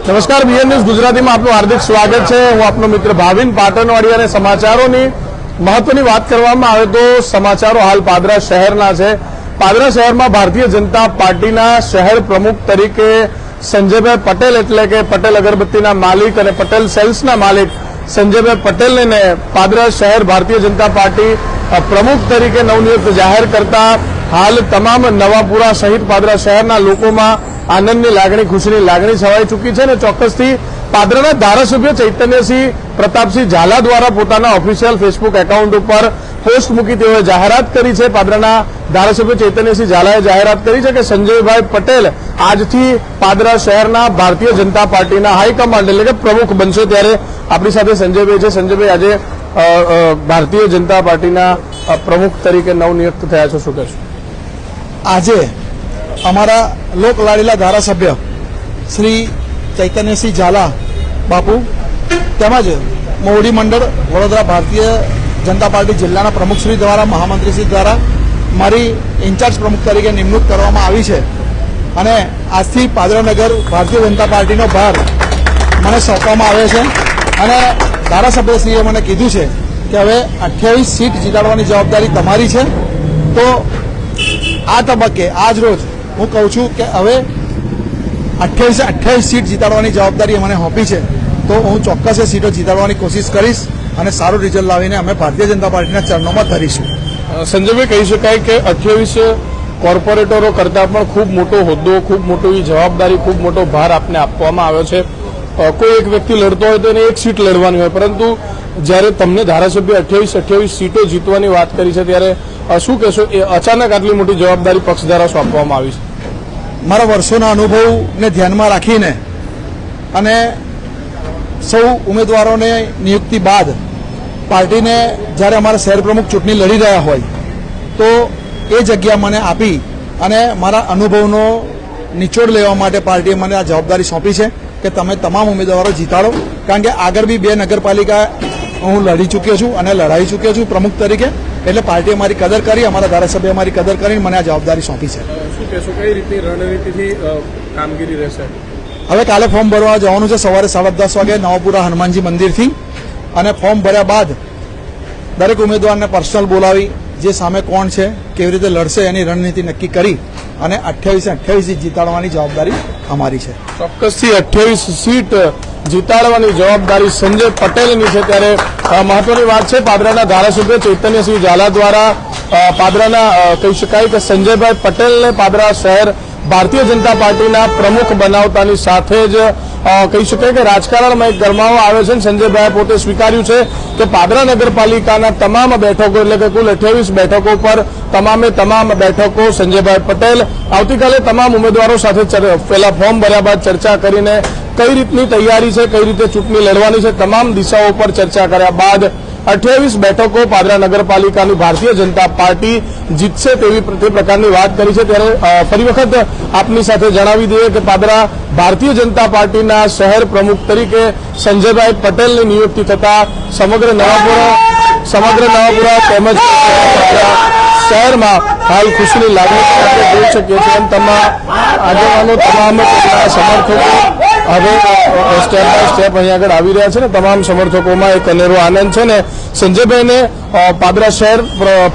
નમસ્કાર, BN news ગુજરાતીમાં આપનું હાર્દિક સ્વાગત છે। હું આપનો મિત્ર ભાવિન પાટણવાડી અને સમાચારોની મહત્વની વાત કરવામાં આવે તો સમાચારો હાલ પાદરા શહેરના છે। પાદરા શહેરમાં ભારતીય જનતા પાર્ટીના શહેર પ્રમુખ તરીકે સંજયભાઈ પટેલ એટલે કે પટેલ અગરબત્તીના માલિક અને પટેલ સેલ્સના માલિક સંજયભાઈ પટેલને પાદરા શહેર ભારતીય જનતા પાર્ટી પ્રમુખ તરીકે નવનિયુક્ત જાહેર કરતા હાલ તમામ નવાપુરા સહિત પાદરા શહેરના લોકોમાં આનંદની લાગણી, ખુશીની લાગણી છવાઈ ચૂકી છે। અને ચોક્કસથી પાદરાના ધારાસભ્ય ચૈતન્યસિંહ પ્રતાપસિંહ ઝાલા દ્વારા પોતાના ઓફિશિયલ ફેસબુક એકાઉન્ટ ઉપર પોસ્ટ મૂકી તેઓએ જાહેરાત કરી છે। પાદરાના ધારાસભ્ય ચૈતન્યસિંહ ઝાલાએ જાહેરાત કરી છે કે સંજયભાઈ પટેલ આજથી પાદરા શહેરના ભારતીય જનતા પાર્ટીના હાઈકમાન્ડ એટલે કે પ્રમુખ બનશે। ત્યારે આપણી સાથે સંજયભાઈ છે। સંજયભાઈ, આજે ભારતીય જનતા પાર્ટીના પ્રમુખ તરીકે નવનિયુક્ત થયા છો, શું કહેશો? આજે અમારા લોકલાડીલા ધારાસભ્ય શ્રી ચૈતન્યસિંહ ઝાલા બાપુ તેમજ મોવડી મંડળ વડોદરા ભારતીય જનતા પાર્ટી જિલ્લાના પ્રમુખશ્રી દ્વારા, મહામંત્રીશ્રી દ્વારા મારી ઇન્ચાર્જ પ્રમુખ તરીકે નિમણૂક કરવામાં આવી છે અને આજથી પાદરાનગર ભારતીય જનતા પાર્ટીનો ભાર મને સોંપવામાં આવ્યો છે અને ધારાસભ્યશ્રીએ મને કીધું છે કે હવે 28 સીટ જીતાડવાની જવાબદારી તમારી છે। તો આ તબક્કે આજ રોજ હું કહું છું કે હવે 28 સીટ જીતાડવાની જવાબદારી મને સોંપી છે, તો હું ચોક્કસ એ સીટો જીતાડવાની કોશિશ કરીશ અને સારું રિઝલ્ટ લાવીને અમે ભારતીય જનતા પાર્ટીના ચરણોમાં ધરીશું। સંજયભાઈ, કહી શકાય કે 28 કોર્પોરેટરો કરતાં પણ ખૂબ મોટો હોદ્દો, ખૂબ મોટી જવાબદારી, ખૂબ મોટો ભાર આપને આપવામાં આવ્યો છે। કોઈ એક વ્યક્તિ લડતો હોય તો એને એક સીટ લડવાની હોય, પરંતુ જ્યારે તમને ધારાસભ્ય 28 સીટો જીતવાની વાત કરી છે ત્યારે શું કહેશો? એ અચાનક આટલી મોટી જવાબદારી પક્ષ દ્વારા સોંપવામાં આવી છે? મારા વર્ષોના અનુભવને ધ્યાનમાં રાખીને અને સૌ ઉમેદવારોને નિયુક્તિ બાદ પાર્ટીને જ્યારે અમારા શહેર પ્રમુખ ચૂંટણી લડી રહ્યા હોય તો એ જગ્યા મને આપી અને મારા અનુભવનો નિચોડ લેવા માટે પાર્ટીએ મને આ જવાબદારી સોંપી છે કે તમે તમામ ઉમેદવારો જીતાડો। કારણ કે આગળ બી 2 નગરપાલિકા હું લડી ચૂક્યો છું અને લડાઈ ચૂક્યો છું પ્રમુખ તરીકે, એટલે પાર્ટીએ મારી કદર કરી, અમારા ધારાસભ્યએ મારી કદર કરીને મને આ જવાબદારી સોંપી છે। શું કહેશો, કઈ રીતની રણનીતિથી કામગીરી રહેશે? હવે કાલે ફોર્મ ભરવા જવાનું છે સવારે 10:30 વાગે નવાપુરા હનુમાનજી મંદિરથી, અને ફોર્મ ભર્યા બાદ દરેક ઉમેદવારને પર્સનલ બોલાવી જે સામે કોણ છે, કેવી રીતે લડશે એની રણનીતિ નક્કી કરી અને 28 જીતાડવાની જવાબદારી અમારી છે। ચોક્કસથી 28 સીટ જીતાડવાની જવાબદારી સંજય પટેલની છે। ત્યારે મહત્વની વાત છે, પાદરાના ધારાસભ્ય ચૈતન્યસિંહ ઝાલા દ્વારા પાદરાના કહી શકાય કે સંજયભાઈ પટેલને પાદરા શહેર ભારતીય જનતા પાર્ટીના પ્રમુખ બનાવતાની સાથે જ કહી શકાય કે રાજકારણમાં એક ગરમાવો આવ્યો છે। સંજયભાઈએ પોતે સ્વીકાર્યું છે કે પાદરા નગરપાલિકાના તમામ બેઠકો એટલે કે કુલ 28 બેઠકો પર તમામે તમામ બેઠકો સંજયભાઈ પટેલ આવતીકાલે તમામ ઉમેદવારો સાથે પહેલા ફોર્મ ભર્યા બાદ ચર્ચા કરીને કઈ રીતની તૈયારી છે, કઈ રીતે ચૂંટણી લડવાની છે, તમામ દિશાઓ પર ચર્ચા કર્યા બાદ 28 બેઠકો પાદરા નગરપાલિકાની ભારતીય જનતા પાર્ટી જીતશે તેવી તે પ્રકારની વાત કરી છે। ત્યારે ફરી વખત આપની સાથે જણાવી દઈએ કે પાદરા ભારતીય જનતા પાર્ટીના શહેર પ્રમુખ તરીકે સંજયભાઈ પટેલની નિયુક્તિ થતા સમગ્ર નવાપુરા તેમજ શહેરમાં હાલ ખુશીની લાગણી આપણે જોઈ શકીએ છીએ। તમામ આગેવાનો, તમામ સમર્થકો હવે સ્ટેપ બાય સ્ટેપ અહીંયા આગળ આવી રહ્યા છે ને તમામ સમર્થકોમાં એક અનેરો આનંદ છે ને સંજયભાઈને પાદરા શહેર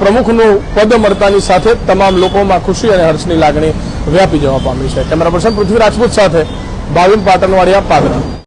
પ્રમુખનું પદ મળતાની સાથે તમામ લોકોમાં ખુશી અને હર્ષની લાગણી વ્યાપી જવા પામી છે। કેમેરા પર્સન પૃથ્વી રાજપૂત સાથે ભાવિન પાટણવાડિયા, પાદરા।